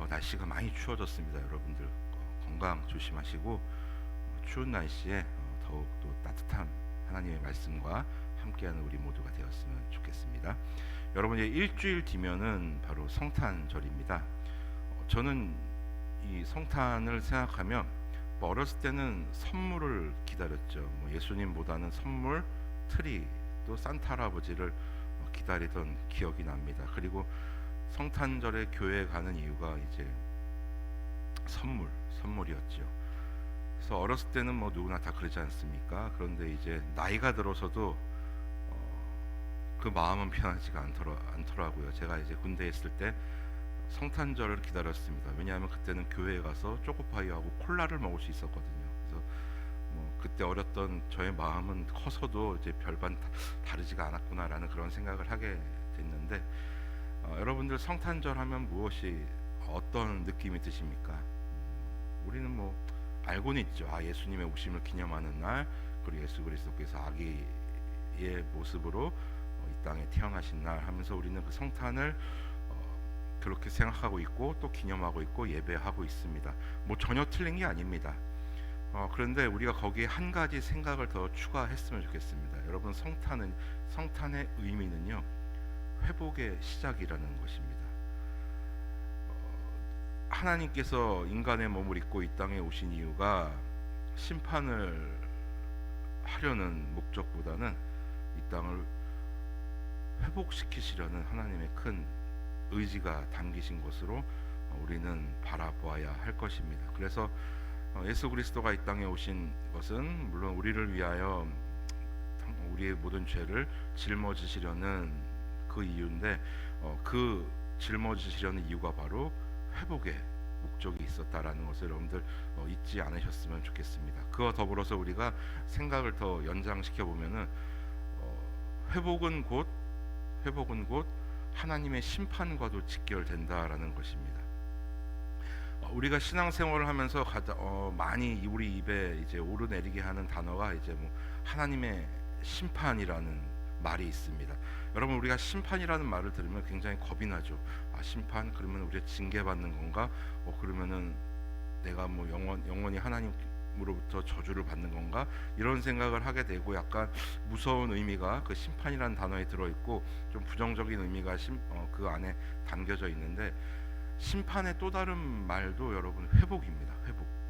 날씨가 많이 추워졌습니다. 여러분들 건강 조심하시고 추운 날씨에 더욱 또 따뜻한 하나님의 말씀과 함께하는 우리 모두가 되었으면 좋겠습니다. 여러분, 이제 일주일 뒤면은 바로 성탄절입니다. 저는 이 성탄을 생각하면 어렸을 때는 선물을 기다렸죠. 예수님보다는 선물, 트리, 또 산타 할아버지를 기다리던 기억이 납니다. 그리고 성탄절에 교회에 가는 이유가 이제 선물이었죠. 그래서 어렸을 때는 누구나 다 그러지 않습니까? 그런데 이제 나이가 들어서도 그 마음은 편하지가 않더라고요. 제가 이제 군대에 있을 때 성탄절을 기다렸습니다. 왜냐하면 그때는 교회에 가서 초코파이하고 콜라를 먹을 수 있었거든요. 그래서 그때 어렸던 저의 마음은 커서도 이제 별반 다르지가 않았구나라는 그런 생각을 하게 됐는데, 여러분들 성탄절 하면 어떤 느낌이 드십니까? 우리는 알고는 있죠. 예수님의 오심을 기념하는 날, 그리고 예수 그리스도께서 아기의 모습으로 이 땅에 태어나신 날 하면서 우리는 그 성탄을 그렇게 생각하고 있고 또 기념하고 있고 예배하고 있습니다. 전혀 틀린 게 아닙니다. 그런데 우리가 거기에 한 가지 생각을 더 추가했으면 좋겠습니다. 여러분, 성탄의 의미는요, 회복의 시작이라는 것입니다. 하나님께서 인간의 몸을 입고 이 땅에 오신 이유가 심판을 하려는 목적보다는 이 땅을 회복시키시려는 하나님의 큰 의지가 담기신 것으로 우리는 바라보아야 할 것입니다. 그래서 예수 그리스도가 이 땅에 오신 것은 물론 우리를 위하여 우리의 모든 죄를 짊어지시려는 그 이유인데, 그 짊어지시려는 이유가 바로 회복의 목적이 있었다라는 것을 여러분들 잊지 않으셨으면 좋겠습니다. 그와 더불어서 우리가 생각을 더 연장시켜 보면은 회복은 곧 하나님의 심판과도 직결된다라는 것입니다. 우리가 신앙생활을 하면서 많이 우리 입에 이제 오르내리게 하는 단어가 이제 하나님의 심판이라는 말이 있습니다. 여러분, 우리가 심판이라는 말을 들으면 굉장히 겁이 나죠. 심판, 그러면 우리가 징계받는 건가? 그러면은 내가 영원히 하나님으로부터 저주를 받는 건가? 이런 생각을 하게 되고, 약간 무서운 의미가 그 심판이라는 단어에 들어있고 좀 부정적인 의미가 그 안에 담겨져 있는데, 심판의 또 다른 말도 여러분 회복입니다. 회복.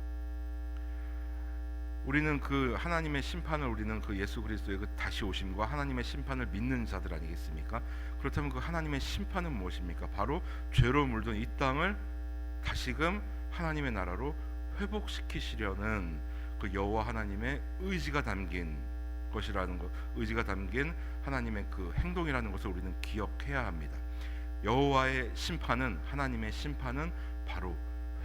우리는 그 하나님의 심판을, 우리는 그 예수 그리스도의 그 다시 오심과 하나님의 심판을 믿는 자들 아니겠습니까? 그렇다면 그 하나님의 심판은 무엇입니까? 바로 죄로 물든 이 땅을 다시금 하나님의 나라로 회복시키시려는 그 여호와 하나님의 의지가 담긴 것이라는 것, 의지가 담긴 하나님의 그 행동이라는 것을 우리는 기억해야 합니다. 여호와의 심판은, 하나님의 심판은 바로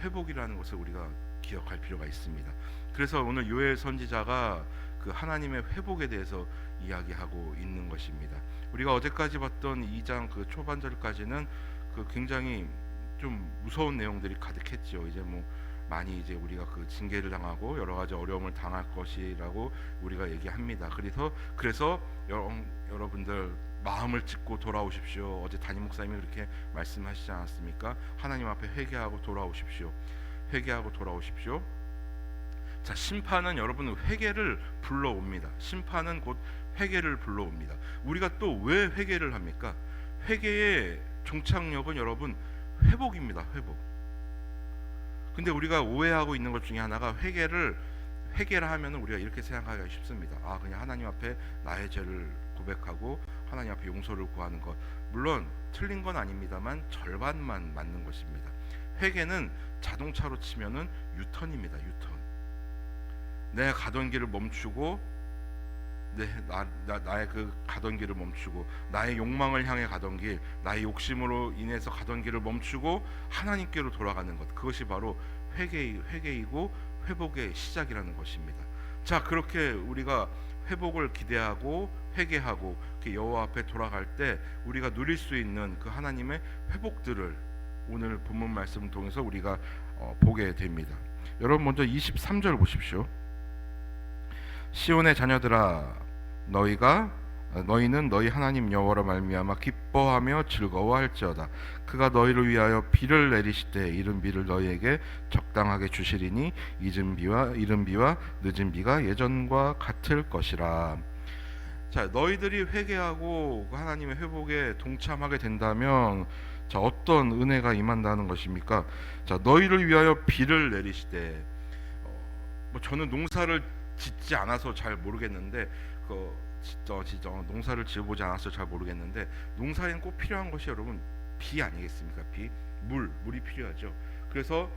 회복이라는 것을 우리가 기억할 필요가 있습니다. 그래서 오늘 요엘 선지자가 그 하나님의 회복에 대해서 이야기하고 있는 것입니다. 우리가 어제까지 봤던 2장 그 초반절까지는 그 굉장히 좀 무서운 내용들이 가득했죠. 이제 많이 이제 우리가 그 징계를 당하고 여러 가지 어려움을 당할 것이라고 우리가 얘기합니다. 그래서 여러분들 마음을 찢고 돌아오십시오. 어제 담임 목사님이 그렇게 말씀하시지 않았습니까? 하나님 앞에 회개하고 돌아오십시오. 회개하고 돌아오십시오. 자, 심판은 여러분 회개를 불러옵니다. 심판은 곧 회개를 불러옵니다. 우리가 또 왜 회개를 합니까? 회개의 종착역은 여러분 회복입니다. 회복. 근데 우리가 오해하고 있는 것 중에 하나가 회개를 하면 우리가 이렇게 생각하기가 쉽습니다. 그냥 하나님 앞에 나의 죄를 고백하고 하나님 앞에 용서를 구하는 것, 물론 틀린 건 아닙니다만 절반만 맞는 것입니다. 회개는 자동차로 치면은 유턴입니다. 유턴. 내 가던 길을 멈추고, 나의 그 가던 길을 멈추고, 나의 욕망을 향해 가던 길, 나의 욕심으로 인해서 가던 길을 멈추고 하나님께로 돌아가는 것, 그것이 바로 회개이고 회복의 시작이라는 것입니다. 자, 그렇게 우리가 회복을 기대하고 회개하고 여호와 앞에 돌아갈 때 우리가 누릴 수 있는 그 하나님의 회복들을 오늘 본문 말씀을 통해서 우리가 보게 됩니다. 여러분, 먼저 23절 보십시오. 시온의 자녀들아, 너희가 너희는 너희 하나님 여호와로 말미암아 기뻐하며 즐거워할지어다. 그가 너희를 위하여 비를 내리시되 이른 비를 너희에게 적당하게 주시리니 이른 비와 늦은 비가 예전과 같을 것이라. 자, 너희들이 회개하고 하나님의 회복에 동참하게 된다면 자, 어떤 은혜가 임한다는 것입니까? 자, 너희를 위하여 비를 내리시되 뭐 저는 농사를 짓지 않아서 잘 모르겠는데 진짜 농사를 지어보지 않아서 잘 모르겠는데 농사에는 꼭 필요한 것이 여러분 비 아니겠습니까? 물이 필요하죠. 그래서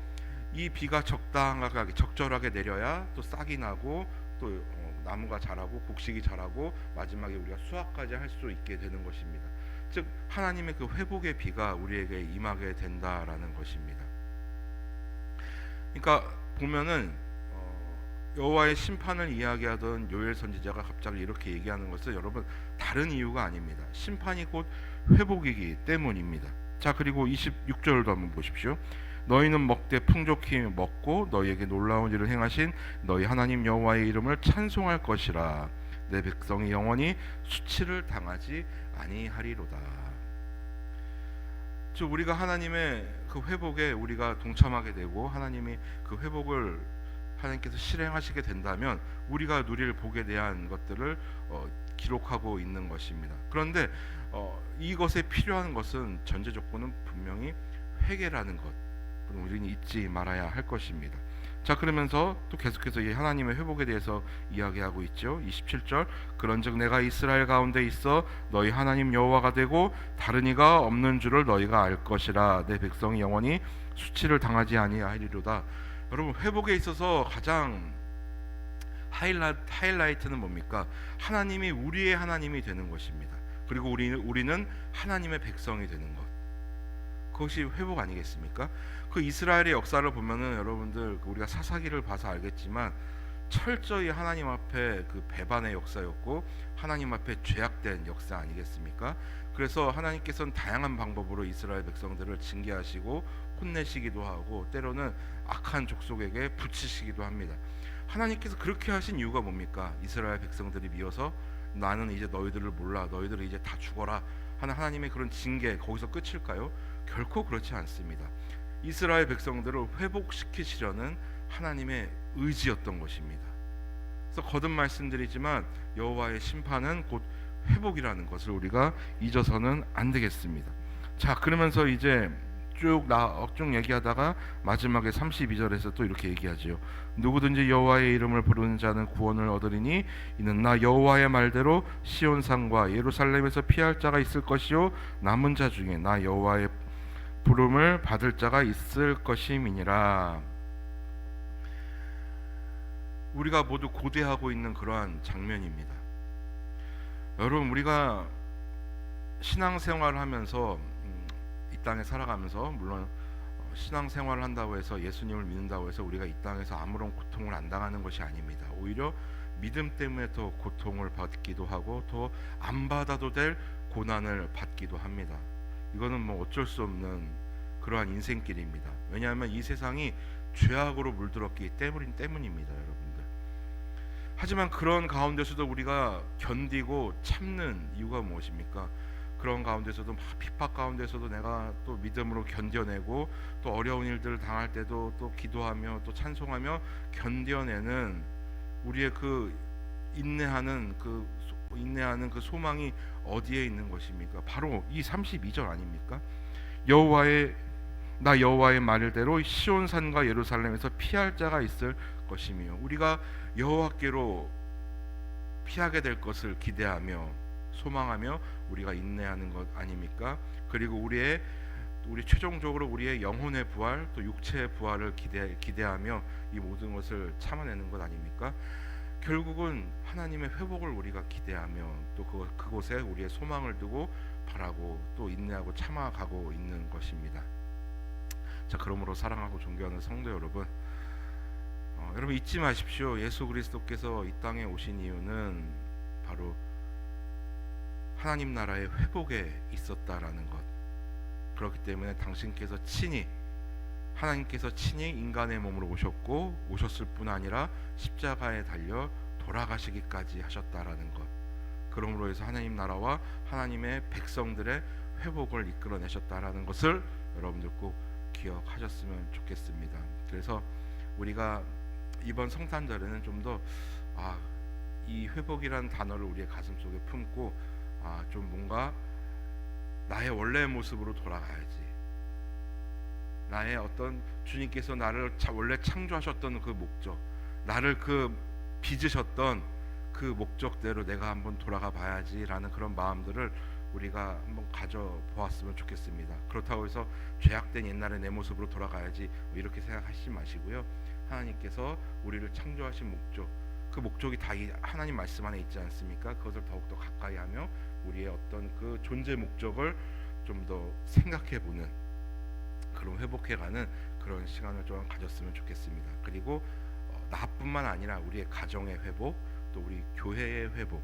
이 비가 적절하게 내려야 또 싹이 나고 또 나무가 자라고 곡식이 자라고 마지막에 우리가 수확까지 할 수 있게 되는 것입니다. 즉 하나님의 그 회복의 비가 우리에게 임하게 된다라는 것입니다. 그러니까 보면은 여호와의 심판을 이야기하던 요엘 선지자가 갑자기 이렇게 얘기하는 것은 여러분 다른 이유가 아닙니다. 심판이 곧 회복이기 때문입니다. 자, 그리고 26절도 한번 보십시오. 너희는 먹되 풍족히 먹고 너희에게 놀라운 일을 행하신 너희 하나님 여호와의 이름을 찬송할 것이라. 내 백성이 영원히 수치를 당하지 아니하리로다. 즉 우리가 하나님의 그 회복에 우리가 동참하게 되고 하나님이 그 회복을 하나님께서 실행하시게 된다면 우리가 누릴 복에 대한 것들을 기록하고 있는 것입니다. 그런데 이것에 필요한 것은 전제 조건은 분명히 회개라는 것, 우리는 잊지 말아야 할 것입니다. 자, 그러면서 또 계속해서 이 하나님의 회복에 대해서 이야기하고 있죠. 27절 그런즉 내가 이스라엘 가운데 있어 너희 하나님 여호와가 되고 다른 이가 없는 줄을 너희가 알 것이라. 내 백성이 영원히 수치를 당하지 아니하리로다. 여러분 회복에 있어서 가장 하이라이트는 뭡니까? 하나님이 우리의 하나님이 되는 것입니다. 그리고 우리는 하나님의 백성이 되는 것. 그것이 회복 아니겠습니까? 그 이스라엘의 역사를 보면은 여러분들 우리가 사사기를 봐서 알겠지만 철저히 하나님 앞에 그 배반의 역사였고 하나님 앞에 죄악된 역사 아니겠습니까? 그래서 하나님께서는 다양한 방법으로 이스라엘 백성들을 징계하시고 혼내시기도 하고 때로는 악한 족속에게 붙이시기도 합니다. 하나님께서 그렇게 하신 이유가 뭡니까? 이스라엘 백성들이 미워서 나는 이제 너희들을 몰라, 너희들은 이제 다 죽어라 하는 하나님의 그런 징계 거기서 끝일까요? 결코 그렇지 않습니다. 이스라엘 백성들을 회복시키시려는 하나님의 의지였던 것입니다. 그래서 거듭 말씀드리지만 여호와의 심판은 곧 회복이라는 것을 우리가 잊어서는 안 되겠습니다. 자, 그러면서 이제 쭉 얘기하다가 마지막에 32절에서 또 이렇게 얘기하지요. 누구든지 여호와의 이름을 부르는 자는 구원을 얻으리니 이는 나 여호와의 말대로 시온산과 예루살렘에서 피할 자가 있을 것이요 남은 자 중에 나 여호와의 부름을 받을 자가 있을 것임이니라. 우리가 모두 고대하고 있는 그러한 장면입니다. 여러분 우리가 신앙생활을 하면서 이 땅에 살아가면서 물론 신앙생활을 한다고 해서 예수님을 믿는다고 해서 우리가 이 땅에서 아무런 고통을 안 당하는 것이 아닙니다. 오히려 믿음 때문에 더 고통을 받기도 하고 더 안 받아도 될 고난을 받기도 합니다. 이거는 뭐 어쩔 수 없는 그러한 인생길입니다. 왜냐하면 이 세상이 죄악으로 물들었기 때문입니다, 여러분들. 하지만 그런 가운데서도 우리가 견디고 참는 이유가 무엇입니까? 그런 가운데서도 핍박 가운데서도 내가 또 믿음으로 견뎌내고 또 어려운 일들을 당할 때도 또 기도하며 또 찬송하며 견뎌내는 우리의 그 인내하는 그 소망이 어디에 있는 것입니까? 바로 이 32절 아닙니까? 나 여호와의 말대로 시온산과 예루살렘에서 피할 자가 있을 것이며 우리가 여호와께로 피하게 될 것을 기대하며 소망하며 우리가 인내하는 것 아닙니까? 그리고 우리 최종적으로 우리의 영혼의 부활 또 육체의 부활을 기대하며 이 모든 것을 참아내는 것 아닙니까? 결국은 하나님의 회복을 우리가 기대하며 또 그곳에 우리의 소망을 두고 바라고 또 인내하고 참아가고 있는 것입니다. 자, 그러므로 사랑하고 존경하는 성도 여러분, 여러분 잊지 마십시오. 예수 그리스도께서 이 땅에 오신 이유는 바로 하나님 나라의 회복에 있었다라는 것. 그렇기 때문에 하나님께서 친히 인간의 몸으로 오셨을 뿐 아니라 십자가에 달려 돌아가시기까지 하셨다라는 것. 그러므로 해서 하나님 나라와 하나님의 백성들의 회복을 이끌어내셨다라는 것을 여러분들 꼭 기억하셨으면 좋겠습니다. 그래서 우리가 이번 성탄절에는 좀 더 이 회복이라는 단어를 우리의 가슴 속에 품고 좀 뭔가 나의 원래의 모습으로 돌아가야지. 나의 어떤 주님께서 나를 원래 창조하셨던 그 목적, 나를 그 빚으셨던 그 목적대로 내가 한번 돌아가 봐야지라는 그런 마음들을 우리가 한번 가져보았으면 좋겠습니다. 그렇다고 해서 죄악된 옛날의 내 모습으로 돌아가야지 이렇게 생각하시지 마시고요. 하나님께서 우리를 창조하신 목적, 그 목적이 다 하나님 말씀 안에 있지 않습니까? 그것을 더욱더 가까이 하며 우리의 어떤 그 존재 목적을 좀 더 생각해보는, 그런 회복해가는 그런 시간을 좀 가졌으면 좋겠습니다. 그리고 나뿐만 아니라 우리의 가정의 회복, 또 우리 교회의 회복,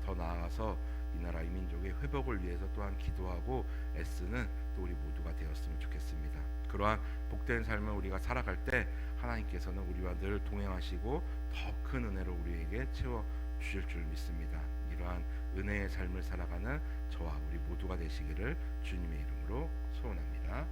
더 나아가서 이 나라 이 민족의 회복을 위해서 또한 기도하고 애쓰는 또 우리 모두가 되었으면 좋겠습니다. 그러한 복된 삶을 우리가 살아갈 때 하나님께서는 우리와 늘 동행하시고 더 큰 은혜로 우리에게 채워 주실 줄 믿습니다. 이러한 은혜의 삶을 살아가는 저와 우리 모두가 되시기를 주님의 이름으로 소원합니다.